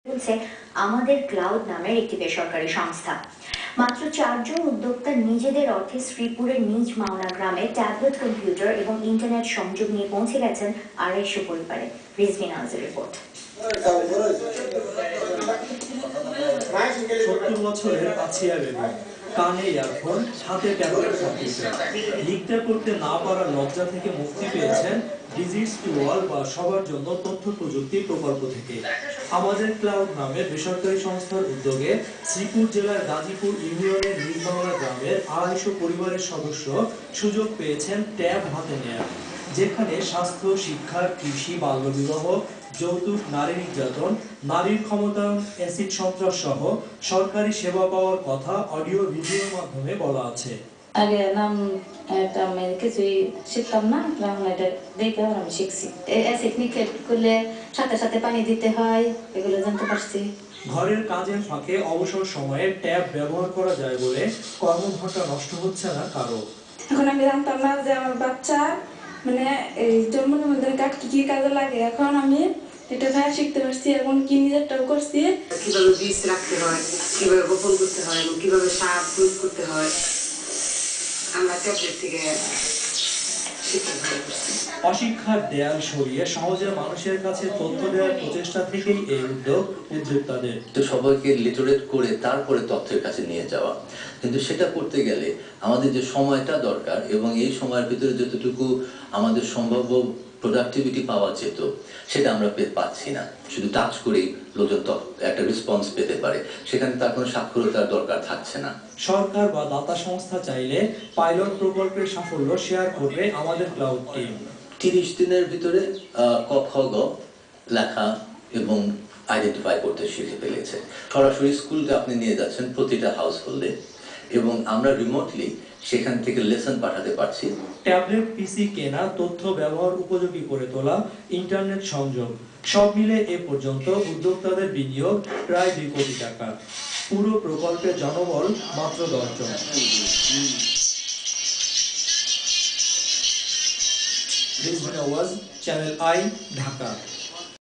বলছে আমাদের ক্লাউড নামের একটি বেসরকারি সংস্থা। মাত্র 4 জন উদ্যোক্তা নিজেদের অর্থে শ্রীপুরের নিজ মাওনা গ্রামে ট্যাবলেট কম্পিউটার এবং ইন্টারনেট সংযোগ নিয়ে পৌঁছে গেছেন 250 পরিবারে। রিজভি নাজের রিপোর্ট। 70 বছরের আছিয়া বেগম, কানে ইয়ারফোন, হাতে ট্যাবলেট কম্পিউটার। লিখতে পড়তে না পারার লজ্জা থেকে মুক্তি পেয়েছেন ডিজিটস টু অল বা সবার জন্য তথ্য প্রযুক্তি প্রকল্প থেকে। আমাদের ক্লাউড নামে বেসরকারি সংস্থার উদ্যোগে শ্রীপুর জেলার গাজীপুর ইউনিয়নের নির্মাণা গ্রামের 250 পরিবারের সদস্য সুযোগ পেয়েছেন ট্যাব হাতে নেয়ার, যেখানে স্বাস্থ্য, শিক্ষা, কৃষি, বাল্যবিবাহ, যৌতুক, নারী নির্যাতন, নারীর ক্ষমতায়ন, অ্যাসিড সন্ত্রাস সহ সরকারি সেবা পাওয়ার কথা অডিও ভিডিওর মাধ্যমে বলা আছে। আগে নাম এটা আমি কিছুই শিখতাম না, এখন এটা দেখে আমি শিখছি। অ্যাসিড নিক্ষেপ করলে সাথে সাথে পানি দিতে হয়, এগুলো জানতে পারছি। ঘরের কাজের ফাঁকে অবসর সময়ে ট্যাব ব্যবহার করা যায় বলে কর্মঘণ্টা নষ্ট হচ্ছে না কারো। এখন আমি জানতাম না যে আমার বাচ্চা মানে এই জন্ম নিবন্ধন কার্ড কি কাজে লাগে, এখন আমি এটা ভাই শিখতে পারছি এবং কি নিজেরটাও করছি। কিভাবে বীজ রাখতে হয়, কিভাবে বপন করতে হয় এবং কিভাবে সার প্রয়োগ করতে হয় আমরা ট্যাবলেট থেকে শিখতে পারছি। অশিক্ষার দেয়াল সরিয়ে সহজে মানুষের কাছে তথ্য দেওয়ার প্রচেষ্টা থেকেই এই উদ্যোগ উদ্যোক্তাদের। তো সবাইকে লিটারেট করে তারপরে তথ্যের কাছে নিয়ে যাওয়া, কিন্তু সেটা করতে গেলে আমাদের যে সময়টা দরকার এবং এই সময়ের ভিতরে যতটুকু আমাদের সম্ভাব্য প্রোডাক্টিভিটি পাওয়া যেত সেটা আমরা পাচ্ছি না। শুধু টাচ করেই লোকজন একটা রেসপন্স পেতে পারে, সেখানে তার কোনো সাক্ষরতার দরকার থাকছে না। সরকার বা দাতা সংস্থা চাইলে পাইলট প্রকল্পের সাফল্য শেয়ার করবে আমাদের ক্লাউড টিম। 30 দিনের ভিতরে ক খ গ লেখা এবং আইডেন্টিফাই করতে শিখে ফেলেছে। সরাসরি স্কুলকে আপনি নিয়ে যাচ্ছেন প্রতিটা হাউস হোল্ডে এবং আমরা রিমোটলি সেখান থেকে লেসন পাঠাতে পারছি। ট্যাবলেট, পিসি কেনা, তথ্য ব্যবহার উপযোগী করে তোলা, ইন্টারনেট সংযোগ সব মিলে এ পর্যন্ত উদ্যোক্তাদের বিনিয়োগ প্রায় 2 কোটি টাকা। পুরো প্রকল্পের জনবল মাত্র 10 জন। Rizvi Nawaz, channel I, Dhaka.